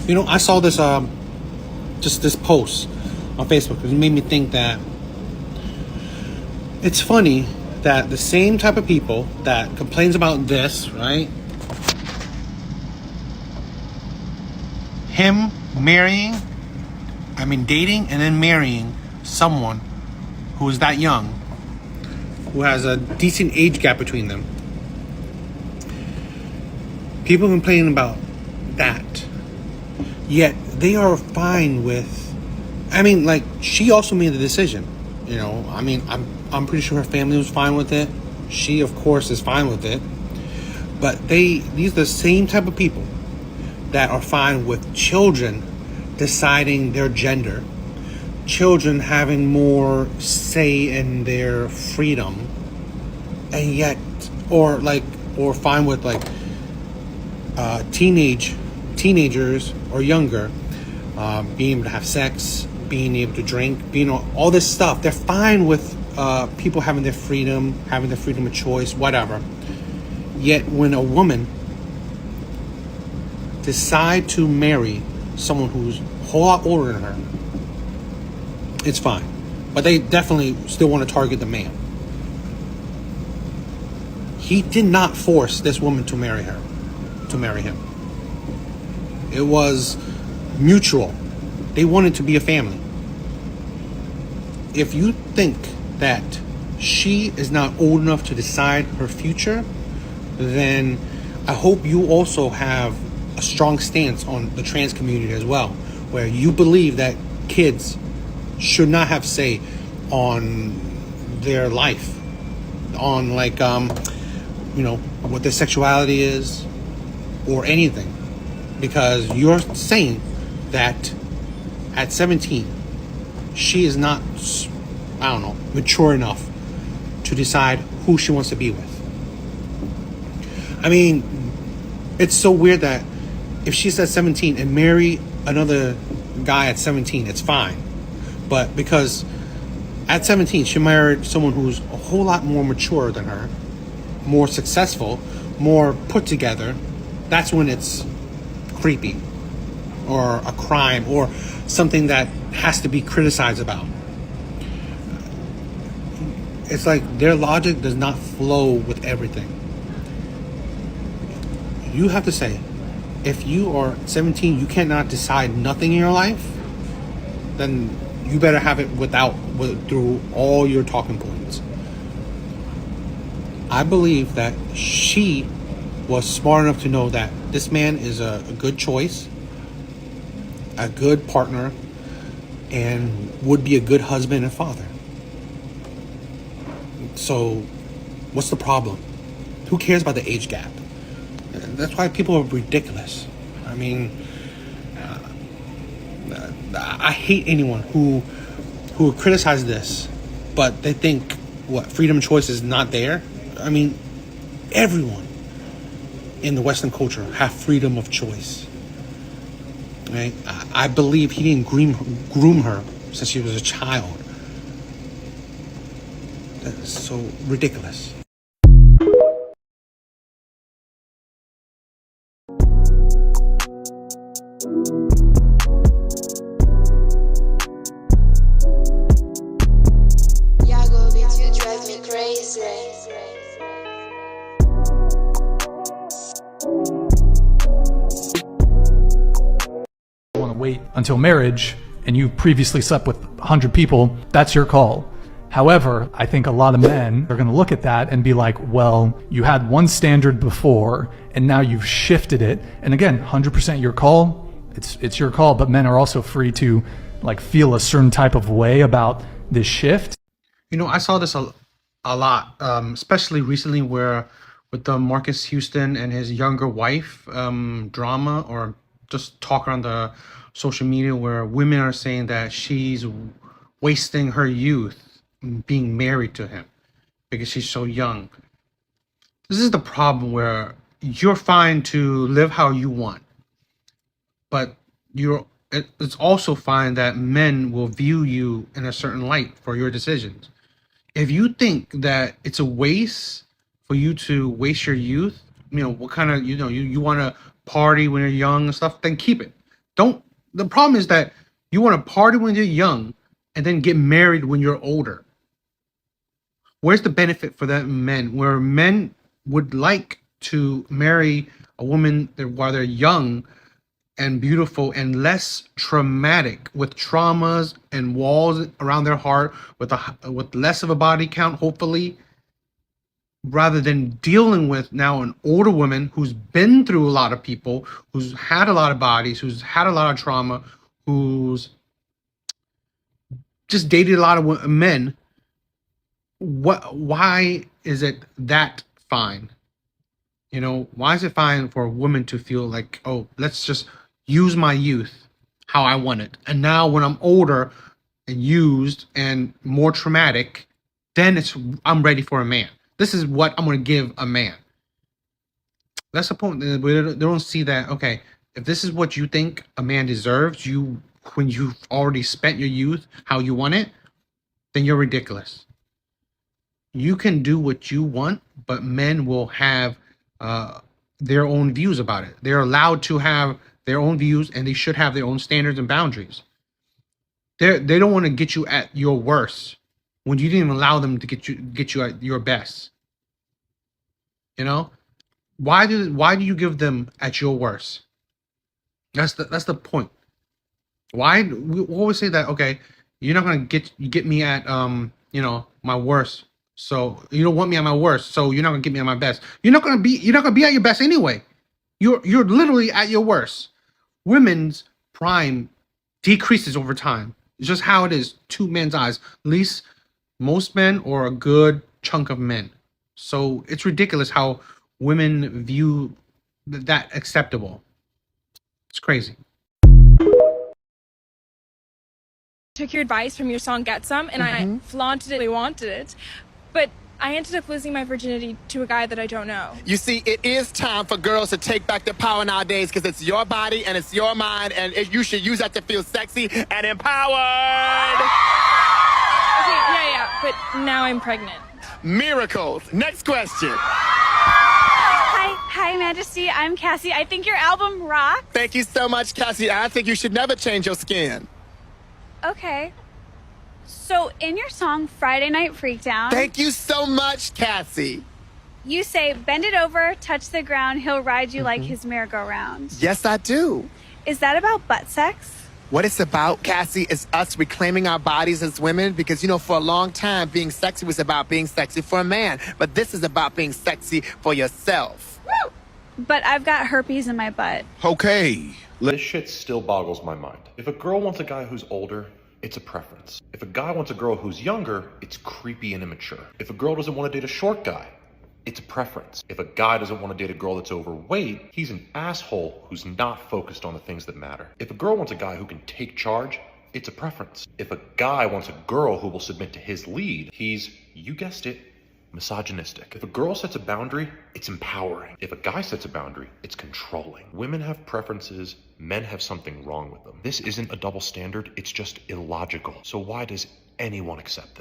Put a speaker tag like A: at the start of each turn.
A: I saw this just this post on Facebook. It made me think that it's funny that the same type of people that complains about this, right? Him dating and then marrying someone who is that young, who has a decent age gap between them. People complaining about that, yet they are fine with. She also made the decision. I'm pretty sure her family was fine with it. She, of course, is fine with it. But these are the same type of people that are fine with children deciding their gender, children having more say in their freedom, and yet, or fine with teenagers or younger, being able to have sex, being able to drink, all this stuff. They're fine with people having their freedom of choice, whatever. Yet when a woman decide to marry someone who's a whole lot older than her, it's fine. But they definitely still want to target the man. He did not force this woman to marry him. It was mutual. They wanted to be a family. If you think that she is not old enough to decide her future, then I hope you also have a strong stance on the trans community as well, where you believe that kids should not have say on their life, on what their sexuality is or anything, because you're saying that at 17 she is not, mature enough to decide who she wants to be with. It's so weird that if she's at 17 and marry another guy at 17, it's fine. But because at 17 she married someone who's a whole lot more mature than her, more successful, more put together, that's when it's creepy or a crime or something that has to be criticized about. It's like their logic does not flow with everything. You have to say, if you are 17, you cannot decide nothing in your life, then you better have it through all your talking points. I believe that she was smart enough to know that this man is a good choice, a good partner, and would be a good husband and father. So, what's the problem? Who cares about the age gap? That's why people are ridiculous. I hate anyone who criticizes this, but they think freedom of choice is not there. Everyone in the Western culture have freedom of choice. Right? I believe he didn't groom her since she was a child. That's so ridiculous.
B: Yago, you drive me crazy.
C: Want to wait until marriage and you've previously slept with 100 people, that's your call. However, I think a lot of men are going to look at that and be like, well, you had one standard before and now you've shifted it. And again, 100% your call. It's your call, but men are also free to feel a certain type of way about this shift.
A: I saw this a lot, especially recently, where with the Marcus Houston and his younger wife drama, or just talk around the social media, where women are saying that she's wasting her youth being married to him because she's so young. This is the problem, where you're fine to live how you want, but it's also fine that men will view you in a certain light for your decisions. If you think that it's a waste for you to waste your youth, what kind of, you want to party when you're young and stuff, then keep it. Don't. The problem is that you want to party when you're young and then get married when you're older. Where's the benefit for that men? Where men would like to marry a woman while they're young and beautiful and less traumatic, with traumas and walls around their heart, with less of a body count, hopefully, rather than dealing with now an older woman who's been through a lot of people, who's had a lot of bodies, who's had a lot of trauma, who's just dated a lot of men. Why is it that fine? You know, why is it fine for a woman to feel like, oh, let's just use my youth how I want it, and now when I'm older and used and more traumatic, then I'm ready for a man. This is what I'm going to give a man. That's the point. They don't see that, okay, if this is what you think a man deserves, when you've already spent your youth how you want it, then you're ridiculous. You can do what you want, but men will have their own views about it. They're allowed to have their own views, and they should have their own standards and boundaries. They don't want to get you at your worst when you didn't even allow them to get you at your best. You know, why do you give them at your worst? That's the point. Why we always say that? Okay, you're not gonna get me at my worst. So you don't want me at my worst. So you're not gonna get me at my best. You're not gonna be at your best anyway. You're literally at your worst. Women's prime decreases over time. It's just how it is to men's eyes. At least most men, or a good chunk of men. So it's ridiculous how women view that acceptable. It's crazy.
D: Took your advice from your song Get Some, and I flaunted it, I wanted it. But I ended up losing my virginity to a guy that I don't know.
E: You see, it is time for girls to take back their power nowadays, because it's your body and it's your mind, and you should use that to feel sexy and empowered.
D: Okay, yeah, but now I'm pregnant.
E: Miracles. Next question.
F: Hi, Majesty. I'm Cassie. I think your album rocks.
E: Thank you so much, Cassie. I think you should never change your skin.
F: Okay. So, in your song Friday Night Freakdown,
E: Thank you so much, Cassie.
F: you say, bend it over, touch the ground, he'll ride you like his merry-go-round.
E: Yes, I do.
F: Is that about butt sex?
E: What it's about, Cassie, is us reclaiming our bodies as women, because, for a long time, being sexy was about being sexy for a man. But this is about being sexy for yourself.
F: Woo! But I've got herpes in my butt.
G: Okay.
H: This shit still boggles my mind. If a girl wants a guy who's older, it's a preference. If a guy wants a girl who's younger, it's creepy and immature. If a girl doesn't want to date a short guy, it's a preference. If a guy doesn't want to date a girl that's overweight, he's an asshole who's not focused on the things that matter. If a girl wants a guy who can take charge, it's a preference. If a guy wants a girl who will submit to his lead, he's, you guessed it, misogynistic. If a girl sets a boundary, it's empowering. If a guy sets a boundary, it's controlling. Women have preferences, men have something wrong with them. This isn't a double standard, it's just illogical. So why does anyone accept this?